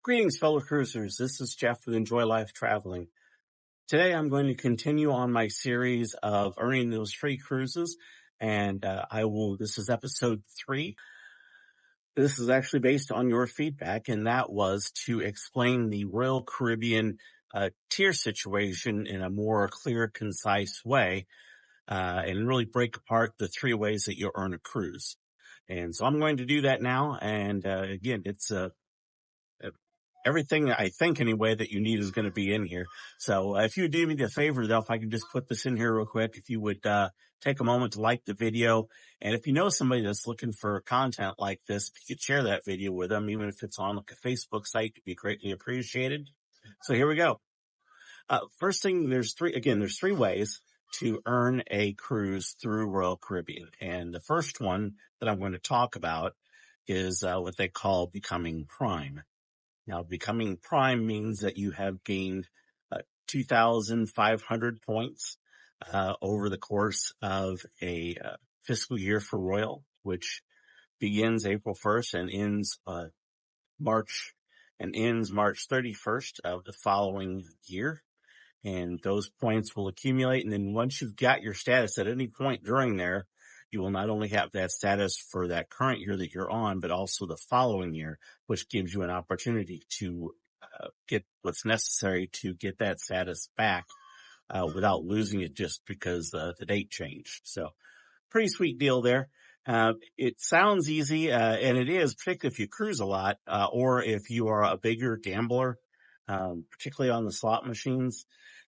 Greetings, fellow cruisers. This is Jeff with Enjoy Life Traveling. Today, I'm going to continue on my series of earning those free cruises, and this is episode 3. This is actually based on your feedback, and that was to explain the Royal Caribbean tier situation in a more clear, concise way, and really break apart the 3 ways that you earn a cruise. And so I'm going to do that now. And again, it's everything I think anyway that you need is going to be in here. So if you would do me the favor though, if I could just put this in here real quick, if you would take a moment to like the video. And if you know somebody that's looking for content like this, if you could share that video with them, even if it's on like a Facebook site, it'd be greatly appreciated. So here we go. First thing, there's 3 ways to earn a cruise through Royal Caribbean. And the first one that I'm going to talk about is what they call becoming Prime. Now, becoming Prime means that you have gained 2,500 points over the course of a fiscal year for Royal, which begins April 1st and ends March 31st of the following year. And those points will accumulate. And then once you've got your status at any point during there, you will not only have that status for that current year that you're on, but also the following year, which gives you an opportunity to get what's necessary to get that status back without losing it just because the date changed. So pretty sweet deal there. It sounds easy, and it is, particularly if you cruise a lot, or if you are a bigger gambler, particularly on the slot machines.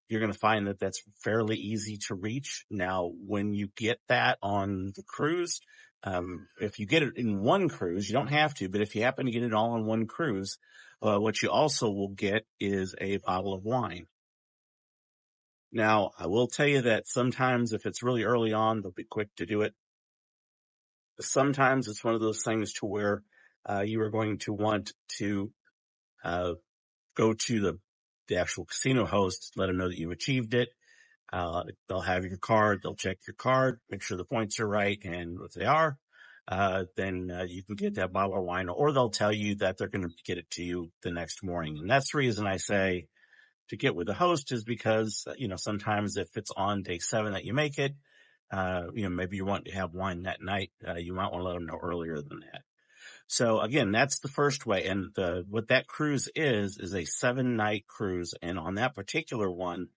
You're going to find that that's fairly easy to reach. Now, when you get that on the cruise, if you get it in one cruise, you don't have to, but if you happen to get it all in one cruise, what you also will get is a bottle of wine. Now, I will tell you that sometimes if it's really early on, they'll be quick to do it. Sometimes it's one of those things to where you are going to want to go to the actual casino host, let them know that you've achieved it. They'll have your card, they'll check your card, make sure the points are right, and if they are, then you can get that bottle of wine, or they'll tell you that they're going to get it to you the next morning. And that's the reason I say to get with the host is because, sometimes if it's on day 7 that you make it, maybe you want to have wine that night, you might want to let them know earlier than that. So again, that's the first way. And what that cruise is a 7-night cruise. And on that particular one,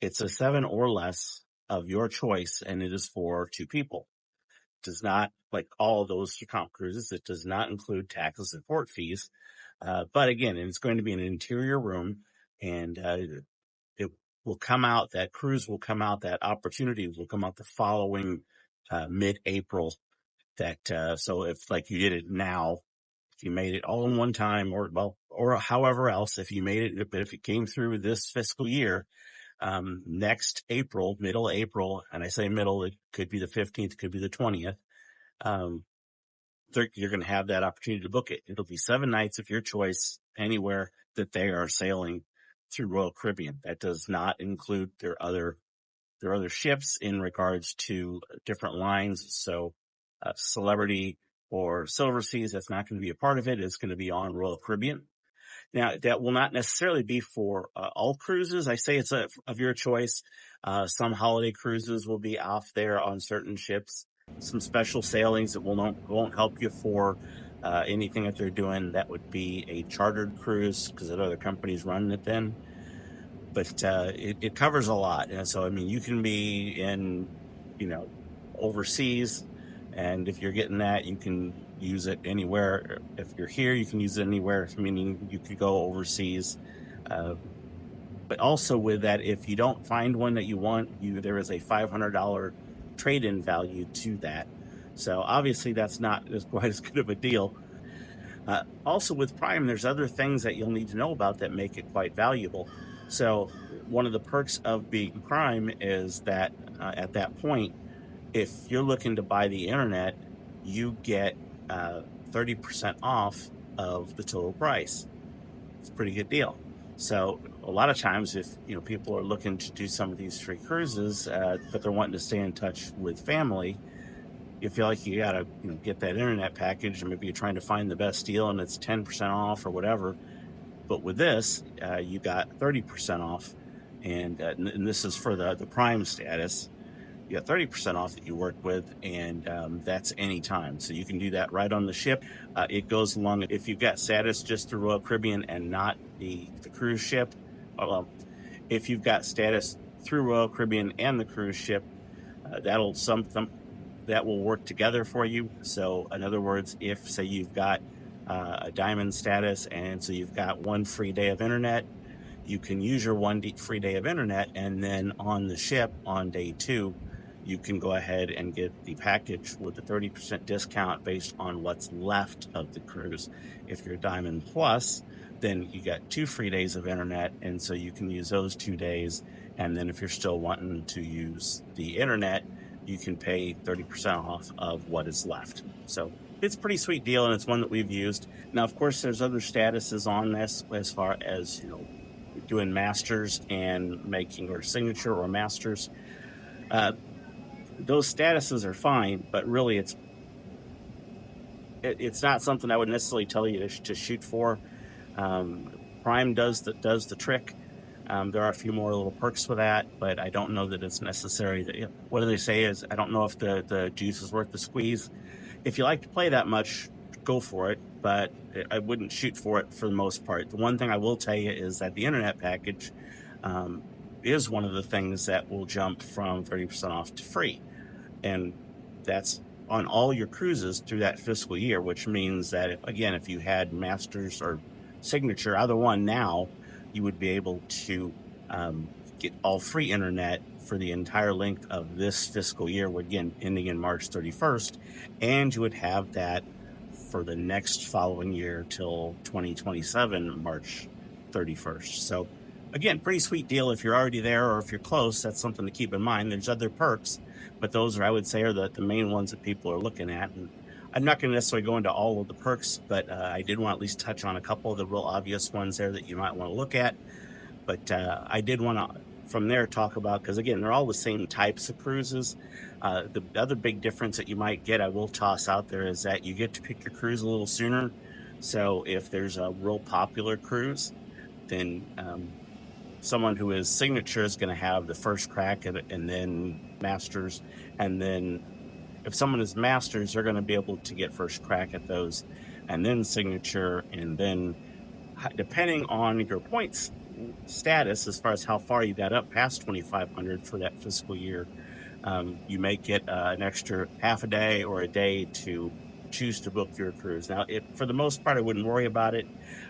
it's a 7 or less of your choice. And it is for 2 people. It does not, like all of those comp cruises, it does not include taxes and port fees. But again, it's going to be an interior room, and it will come out, that cruise will come out, that opportunity will come out the following mid-April. So if like you did it now, if you made it all in one time or however else, if you made it, but if it came through this fiscal year, next April, middle April, and I say middle, it could be the 15th, it could be the 20th. You're going to have that opportunity to book it. It'll be 7 nights of your choice anywhere that they are sailing through Royal Caribbean. That does not include their other ships in regards to different lines. So, Celebrity or Silver Seas, that's not going to be a part of it. It's going to be on Royal Caribbean. Now, that will not necessarily be for all cruises. I say it's of your choice. Some holiday cruises will be off there on certain ships. Some special sailings that won't help you for anything that they're doing. That would be a chartered cruise because that other company's running it then. But it covers a lot. And so, you can be in, overseas. And if you're getting that, you can use it anywhere. If you're here, you can use it anywhere, meaning you could go overseas. But also with that, if you don't find one that you want, there is a $500 trade-in value to that. So obviously that's not quite as good of a deal. Also with Prime, there's other things that you'll need to know about that make it quite valuable. So one of the perks of being Prime is that at that point, if you're looking to buy the internet, you get 30% off of the total price. It's a pretty good deal. So a lot of times if, people are looking to do some of these free cruises, but they're wanting to stay in touch with family, you feel like you got to get that internet package, and maybe you're trying to find the best deal and it's 10% off or whatever, But with this, you got 30% off. And this is for the prime status. You got 30% off that you work with, and that's anytime. So you can do that right on the ship. It goes along if you've got status just through Royal Caribbean and not the cruise ship. Well, if you've got status through Royal Caribbean and the cruise ship, that'll something that will work together for you. So, in other words, if say you've got a diamond status, and so you've got one free day of internet, you can use your free day of internet, and then on the ship on day 2, you can go ahead and get the package with the 30% discount based on what's left of the cruise. If you're Diamond Plus, then you got 2 free days of internet, and so you can use those 2 days. And then if you're still wanting to use the internet, you can pay 30% off of what is left. So it's a pretty sweet deal, and it's one that we've used. Now, of course, there's other statuses on this as far as, doing masters and making or signature or masters. Those statuses are fine, but really it's not something I would necessarily tell you to shoot for. Prime does the trick. There are a few more little perks for that, but I don't know that it's necessary. What do they say is, I don't know if the juice is worth the squeeze. If you like to play that much, go for it, but I wouldn't shoot for it for the most part. The one thing I will tell you is that the internet package is one of the things that will jump from 30% off to free. And that's on all your cruises through that fiscal year, which means that if you had Masters or Signature, either one now, you would be able to get all free internet for the entire length of this fiscal year, again, ending in March 31st. And you would have that for the next following year till 2027, March 31st. So again, pretty sweet deal if you're already there, or if you're close. That's something to keep in mind. There's other perks, but those I would say, are the main ones that people are looking at. And I'm not going to necessarily go into all of the perks, but I did want to at least touch on a couple of the real obvious ones there that you might want to look at. But I did want to, from there, talk about, because again, they're all the same types of cruises. The other big difference that you might get, I will toss out there, is that you get to pick your cruise a little sooner. So if there's a real popular cruise, then someone who is Signature is going to have the first crack at it, and then Masters. And then if someone is Masters, they're going to be able to get first crack at those, and then Signature. And then depending on your points status, as far as how far you got up past 2,500 for that fiscal year, you may get an extra half a day or a day to choose to book your cruise. Now, for the most part, I wouldn't worry about it.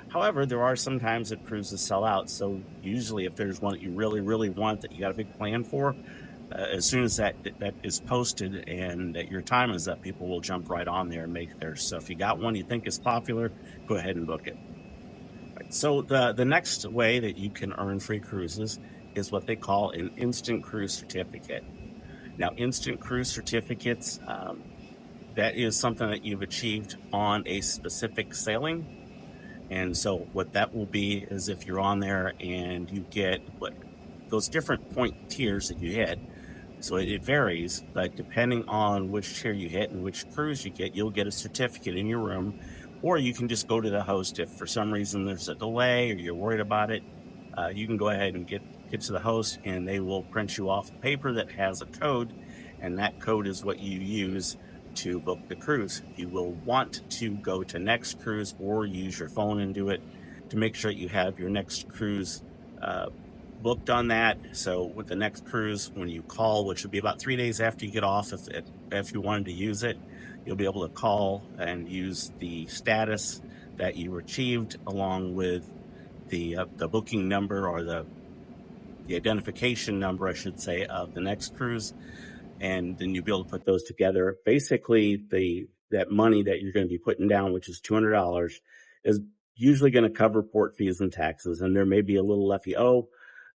However, there are some times that cruises sell out. So usually if there's one that you really, really want, that you got a big plan for, as soon as that is posted and that your time is up, people will jump right on there and make theirs. So if you got one you think is popular, go ahead and book it. Right. So the next way that you can earn free cruises is what they call an instant cruise certificate. Now, instant cruise certificates, that is something that you've achieved on a specific sailing. And so what that will be is, if you're on there and you get those different point tiers that you hit. So it varies, but depending on which tier you hit and which cruise you get, you'll get a certificate in your room. Or you can just go to the host. If for some reason there's a delay or you're worried about it, you can go ahead and get to the host, and they will print you off a paper that has a code, and that code is what you use to book the cruise. You will want to go to Next Cruise or use your phone and do it to make sure that you have your next cruise booked on that. So with the Next Cruise, when you call, which would be about 3 days after you get off, if you wanted to use it, you'll be able to call and use the status that you achieved, along with the booking number, or the identification number, I should say, of the Next Cruise. And then you'll be able to put those together. Basically, that money that you're going to be putting down, which is $200, is usually going to cover port fees and taxes. And there may be a little left you owe.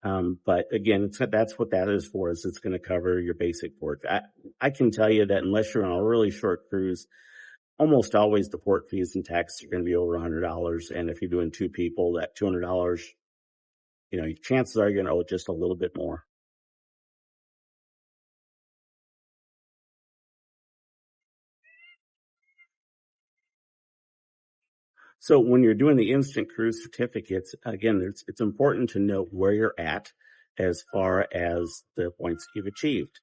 But again, that's what that is for, is it's going to cover your basic port. I can tell you that unless you're on a really short cruise, almost always the port fees and taxes are going to be over $100. And if you're doing 2 people, that $200, chances are you're going to owe just a little bit more. So when you're doing the instant cruise certificates, again, it's important to know where you're at as far as the points you've achieved.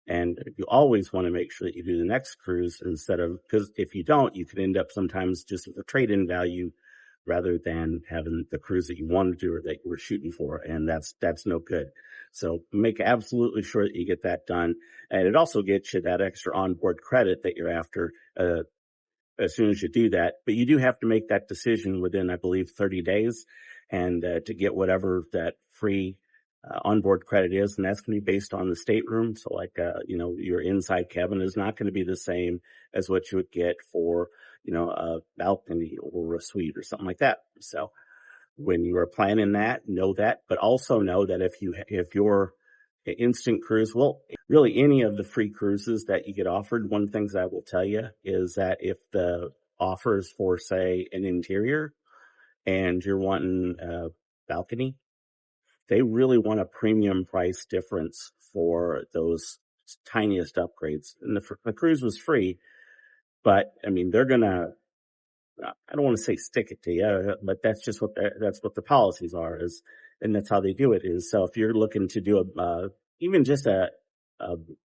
And you always want to make sure that you do the next cruise instead of, because if you don't, you could end up sometimes just with a trade-in value rather than having the cruise that you wanted to or that you were shooting for. And that's no good. So make absolutely sure that you get that done. And it also gets you that extra onboard credit that you're after, as soon as you do that. But you do have to make that decision within, I believe, 30 days and to get whatever that free onboard credit is. And that's going to be based on the stateroom. So like, your inside cabin is not going to be the same as what you would get for, a balcony or a suite or something like that. So when you are planning that, know that, but also know that if your instant cruise, well, really any of the free cruises that you get offered, one of the things I will tell you is that if the offer is for, say, an interior and you're wanting a balcony, they really want a premium price difference for those tiniest upgrades. And the cruise was free, but I mean, they're going to, I don't want to say stick it to you, but that's just that's what the policies are and that's how they do it is. So if you're looking to do even just a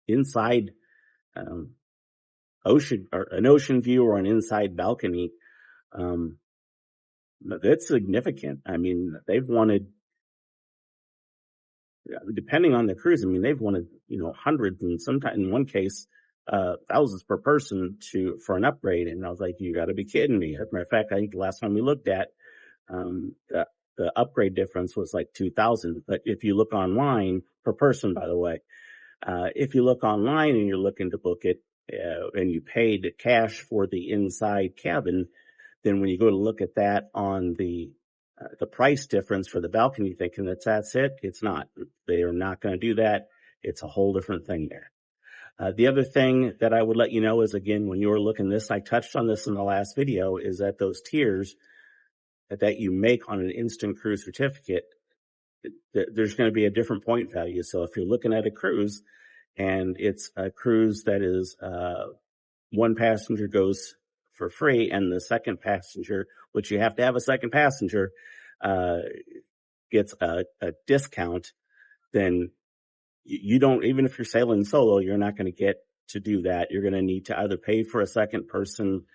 inside, ocean or an ocean view or an inside balcony, that's significant. I mean, they've wanted, depending on the cruise, I mean, they've wanted, hundreds and sometimes in one case, thousands per person for an upgrade. And I was like, you got to be kidding me. As a matter of fact, I think the last time we looked at, the upgrade difference was like 2,000. But if you look online per person, by the way, if you look online and you're looking to book it, and you paid cash for the inside cabin, then when you go to look at that on the price difference for the balcony, thinking that's it. It's not. They are not going to do that. It's a whole different thing there. The other thing that I would let you know is, again, when you were looking this, I touched on this in the last video, is that those tiers that you make on an instant cruise certificate, there's going to be a different point value. So if you're looking at a cruise and it's a cruise that is, one passenger goes for free and the second passenger, which you have to have a second passenger, gets a discount, then you don't, even if you're sailing solo, you're not going to get to do that. You're going to need to either pay for a second person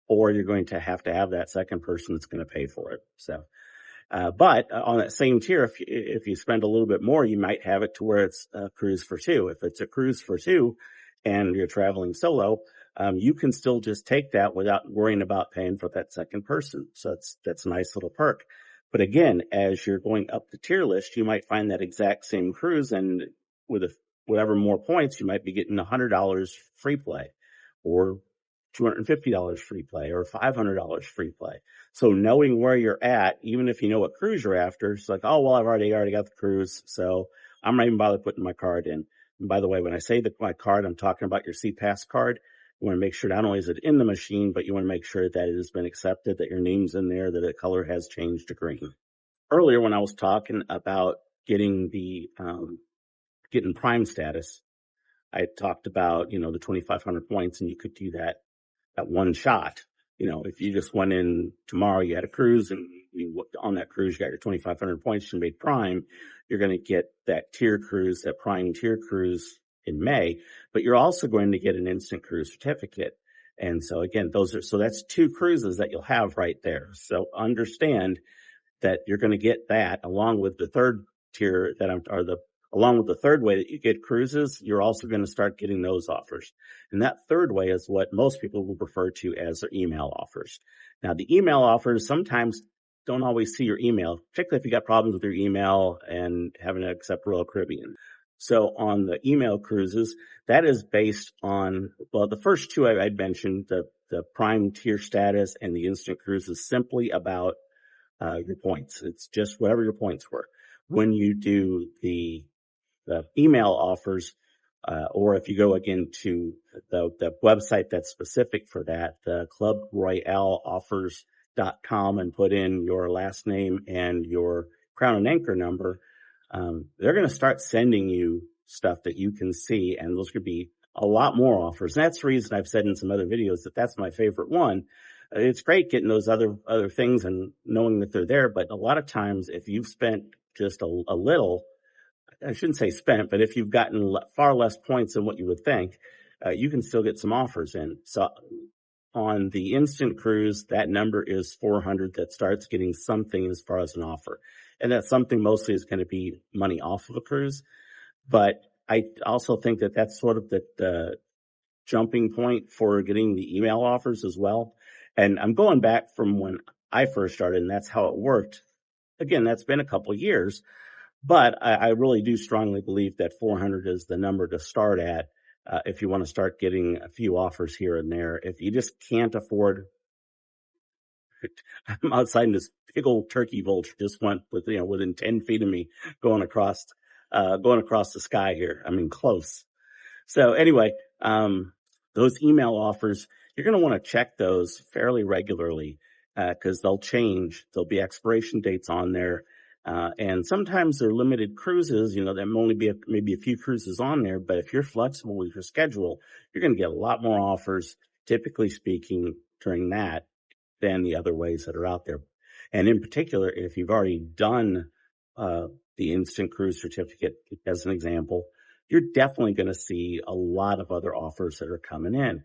or you're going to have that second person that's going to pay for it. So, but on that same tier, if you spend a little bit more, you might have it to where it's a cruise for two. If it's a cruise for two and you're traveling solo, you can still just take that without worrying about paying for that second person. So that's a nice little perk. But again, as you're going up the tier list, you might find that exact same cruise, and with whatever more points, you might be getting $100 free play or $250 free play or $500 free play. So knowing where you're at, even if you know what cruise you're after, it's like, oh, well, I've already got the cruise, so I'm not even bothered putting my card in. And by the way, when I say my card, I'm talking about your SeaPass card. You want to make sure not only is it in the machine, but you want to make sure that it has been accepted, that your name's in there, that the color has changed to green. Earlier, when I was talking about getting getting Prime status, I talked about, the 2,500 points, and you could do that at one shot. If you just went in tomorrow, you had a cruise, and on that cruise, you got your 2,500 points, you made Prime, you're going to get that tier cruise, that Prime tier cruise in May, but you're also going to get an instant cruise certificate. And so again, so that's two cruises that you'll have right there. So understand that you're going to get that along with the third tier along with the third way that you get cruises, you're also going to start getting those offers. And that third way is what most people will refer to as their email offers. Now, the email offers sometimes don't always see your email, particularly if you got problems with your email and having to accept Royal Caribbean. So on the email cruises, that is based on, well, the first two I'd mentioned, the Prime tier status and the instant cruise is simply about your points. It's just whatever your points were. When you do the email offers, or if you go again to the website that's specific for that, the clubroyaleoffers.com, and put in your last name and your Crown and Anchor number, they're going to start sending you stuff that you can see, and those could be a lot more offers. And that's the reason I've said in some other videos that that's my favorite one, It's great getting those other things and knowing that they're there. But a lot of times, if you've spent just a little, I shouldn't say spent, but if you've gotten far less points than what you would think, you can still get some offers in. So on the instant cruise, that number is 400 that starts getting something as far as an offer. And that something mostly is going to be money off of a cruise. But I also think that that's sort of the jumping point for getting the email offers as well. And I'm going back from when I first started, and that's how it worked. Again, that's been a couple of years, but I really do strongly believe that 400 is the number to start at if you want to start getting a few offers here and there. If you just can't afford, I'm outside and this big old turkey vulture just went within 10 feet of me going across the sky here. I mean, close. So anyway, those email offers, you're going to want to check those fairly regularly because they'll change. There'll be expiration dates on there. And sometimes they're limited cruises, there may only be maybe a few cruises on there, but if you're flexible with your schedule, you're going to get a lot more offers, typically speaking, during that than the other ways that are out there. And in particular, if you've already done the instant cruise certificate, as an example, you're definitely going to see a lot of other offers that are coming in.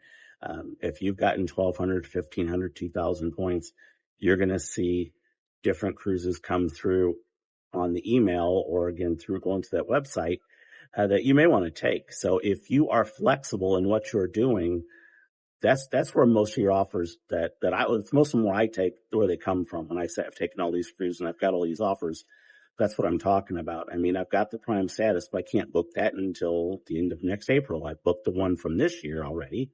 If you've gotten 1,200, 1,500, 2,000 points, you're going to see different cruises come through on the email or again through going to that website that you may want to take. So if you are flexible in what you're doing, that's where most of your offers most of them where I take, where they come from. When I say I've taken all these cruises and I've got all these offers, that's what I'm talking about. I mean, I've got the prime status, but I can't book that until the end of next April. I booked the one from this year already,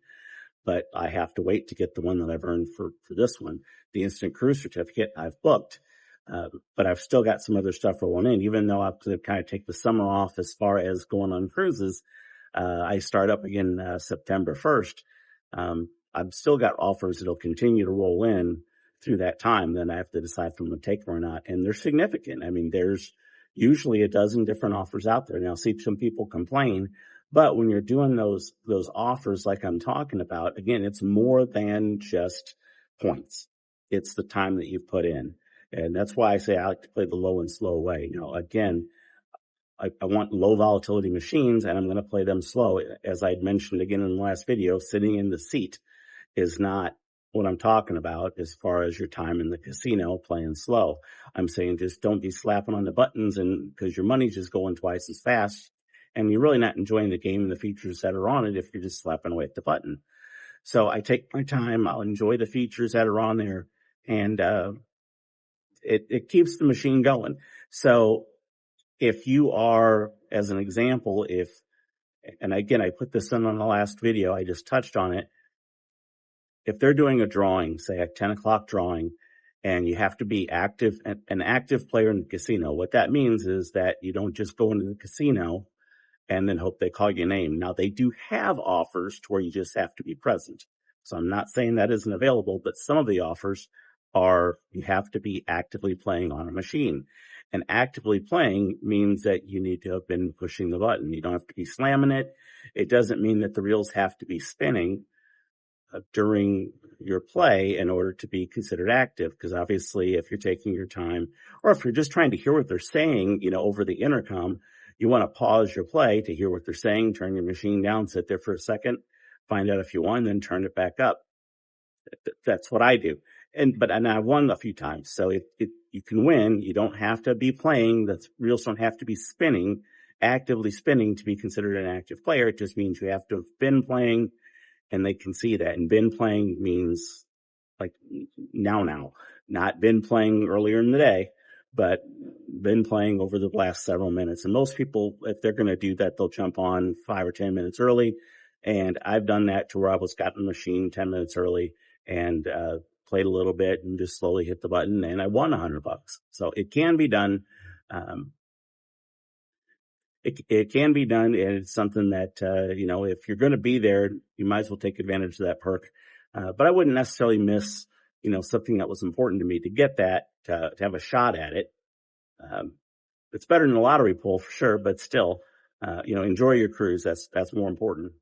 but I have to wait to get the one that I've earned for this one. The instant cruise certificate I've booked, but I've still got some other stuff rolling in, even though I have to kind of take the summer off as far as going on cruises. I start up again September 1st. I've still got offers that'll continue to roll in through that time. Then I have to decide if I'm going to take them or not. And they're significant. I mean, there's usually a dozen different offers out there. Now, I see some people complain, but when you're doing those offers like I'm talking about, again, it's more than just points. It's the time that you've put in. And that's why I say I like to play the low and slow way. Again, I want low volatility machines and I'm going to play them slow. As I mentioned again in the last video, sitting in the seat is not what I'm talking about as far as your time in the casino playing slow. I'm saying just don't be slapping on the buttons and because your money's just going twice as fast and you're really not enjoying the game and the features that are on it if you're just slapping away at the button. So I take my time. I'll enjoy the features that are on there and, it keeps the machine going. So if you are, as an example, and again, I put this in on the last video, I just touched on it. If they're doing a drawing, say a 10 o'clock drawing, and you have to be active, an active player in the casino, what that means is that you don't just go into the casino and then hope they call your name. Now, they do have offers to where you just have to be present. So I'm not saying that isn't available, but some of the offers are you have to be actively playing on a machine. And actively playing means that you need to have been pushing the button. You don't have to be slamming it. It doesn't mean that the reels have to be spinning during your play in order to be considered active. Because obviously, if you're taking your time or if you're just trying to hear what they're saying, over the intercom, you want to pause your play to hear what they're saying, turn your machine down, sit there for a second, find out if you won, then turn it back up. That's what I do. And I've won a few times. So you can win. You don't have to be playing. The reels don't have to be spinning, actively spinning to be considered an active player. It just means you have to have been playing and they can see that. And been playing means like now, not been playing earlier in the day, but been playing over the last several minutes. And most people, if they're going to do that, they'll jump on 5 or 10 minutes early. And I've done that to where I was got in the machine 10 minutes early and, played a little bit and just slowly hit the button and I won $100. So it can be done. It can be done. And it's something that, if you're going to be there, you might as well take advantage of that perk. But I wouldn't necessarily miss, something that was important to me to get that, to have a shot at it. It's better than a lottery pull for sure, but still, enjoy your cruise. That's more important.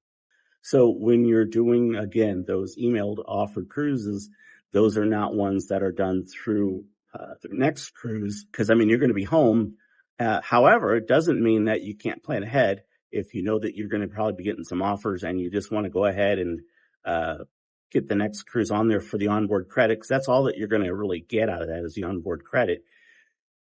So when you're doing, again, those emailed offered cruises, those are not ones that are done through the next cruise, because I mean, you're going to be home. However, it doesn't mean that you can't plan ahead. If you know that you're going to probably be getting some offers and you just want to go ahead and get the next cruise on there for the onboard credit, because that's all that you're going to really get out of that is the onboard credit.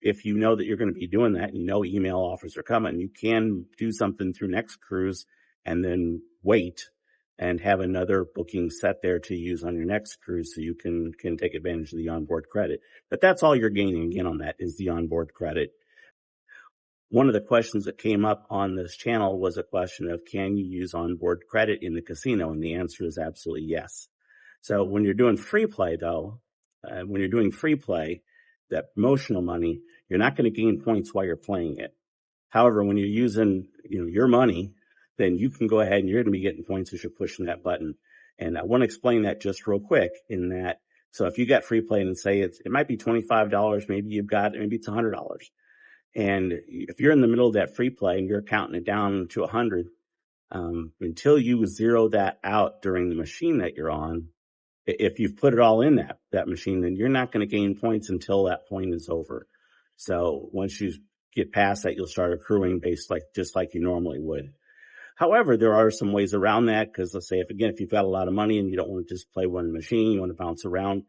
If you know that you're going to be doing that and you know email offers are coming, you can do something through next cruise and then wait and have another booking set there to use on your next cruise so you can take advantage of the onboard credit. But that's all you're gaining again on that is the onboard credit. One of the questions that came up on this channel was a question of, can you use onboard credit in the casino? And the answer is absolutely yes. So when you're doing free play though, that promotional money, you're not going to gain points while you're playing it. However, when you're using, your money, then you can go ahead and you're going to be getting points as you're pushing that button. And I want to explain that just real quick in that. So if you got free play and say it might be $25, maybe it's $100. And if you're in the middle of that free play and you're counting it down to 100, until you zero that out during the machine that you're on, if you've put it all in that machine, then you're not going to gain points until that point is over. So once you get past that, you'll start accruing just like you normally would. However, there are some ways around that, because let's say if you've got a lot of money and you don't want to just play one machine, you want to bounce around,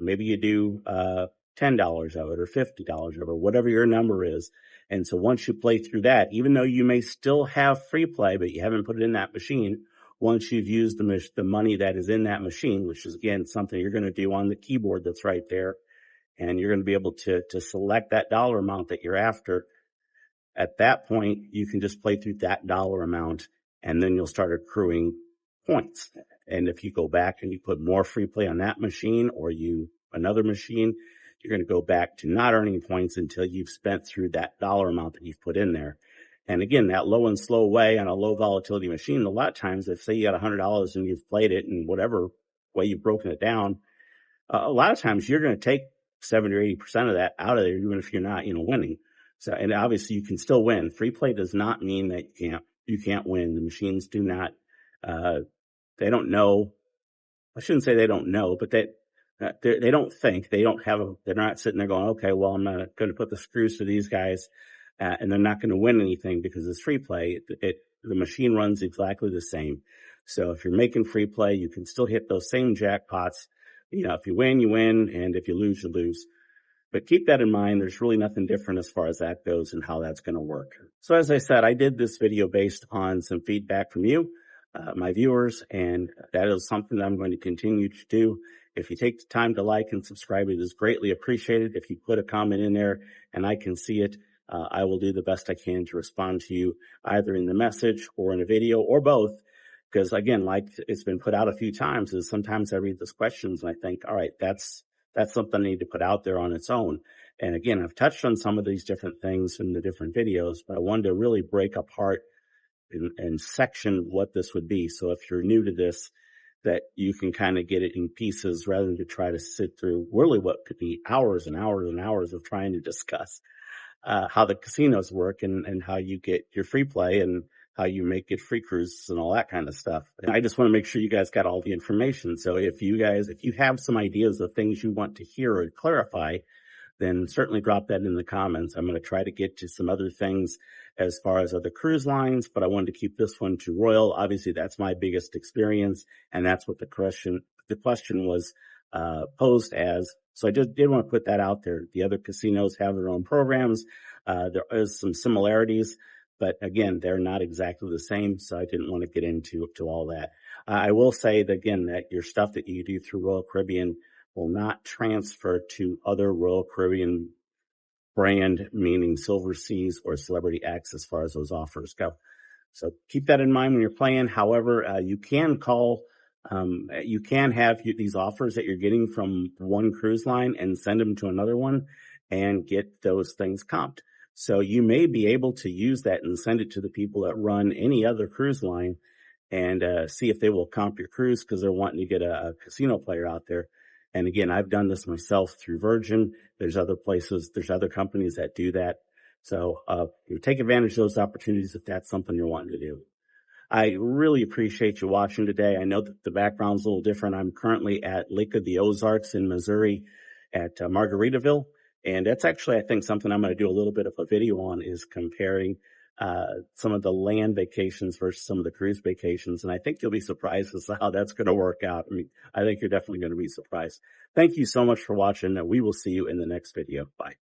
maybe you do $10 of it or $50 of it, or whatever your number is. And so once you play through that, even though you may still have free play, but you haven't put it in that machine, once you've used the money that is in that machine, which is again something you're going to do on the keyboard that's right there, and you're going to be able to select that dollar amount that you're after. At that point, you can just play through that dollar amount, and then you'll start accruing points. And if you go back and you put more free play on that machine or another machine, you're going to go back to not earning points until you've spent through that dollar amount that you've put in there. And again, that low and slow way on a low volatility machine, a lot of times, if say you got $100 and you've played it in whatever way you've broken it down, a lot of times you're going to take 70 or 80% of that out of there, even if you're not, winning. So, and obviously you can still win. Free play does not mean that you can't win. The machines do not, they don't know. I shouldn't say they don't know, but they don't think, they're not sitting there going, okay, well, I'm not going to put the screws to these guys, and they're not going to win anything because it's free play. The machine runs exactly the same. So if you're making free play, you can still hit those same jackpots. If you win, you win, and if you lose, you lose. But keep that in mind. There's really nothing different as far as that goes and how that's going to work. So as I said, I did this video based on some feedback from you, my viewers, and that is something that I'm going to continue to do. If you take the time to like and subscribe, it is greatly appreciated. If you put a comment in there and I can see it, I will do the best I can to respond to you either in the message or in a video or both. Because again, like it's been put out a few times, is sometimes I read those questions and I think, all right, that's something I need to put out there on its own. And again, I've touched on some of these different things in the different videos, but I wanted to really break apart and section what this would be. So if you're new to this, that you can kind of get it in pieces rather than to try to sit through really what could be hours and hours and hours of trying to discuss how the casinos work and how you get your free play and how you make it free cruises and all that kind of stuff. And I just want to make sure you guys got all the information. So if you have some ideas of things you want to hear or clarify, then certainly drop that in the comments. I'm going to try to get to some other things as far as other cruise lines, but I wanted to keep this one to Royal. Obviously, that's my biggest experience, and that's what the question was posed as. So I just did want to put that out there. The other casinos have their own programs. There is some similarities, but again, they're not exactly the same. So I didn't want to get into all that. I will say that again, that your stuff that you do through Royal Caribbean will not transfer to other Royal Caribbean brand, meaning Silver Seas or Celebrity X as far as those offers go. So keep that in mind when you're playing. However, you can have these offers that you're getting from one cruise line and send them to another one and get those things comped. So you may be able to use that and send it to the people that run any other cruise line and see if they will comp your cruise because they're wanting to get a casino player out there. And again, I've done this myself through Virgin. There's other places, there's other companies that do that. So you take advantage of those opportunities if that's something you're wanting to do. I really appreciate you watching today. I know that the background's a little different. I'm currently at Lake of the Ozarks in Missouri at Margaritaville. And that's actually, I think, something I'm going to do a little bit of a video on, is comparing some of the land vacations versus some of the cruise vacations. And I think you'll be surprised as to how that's going to work out. I mean, I think you're definitely going to be surprised. Thank you so much for watching, and we will see you in the next video. Bye.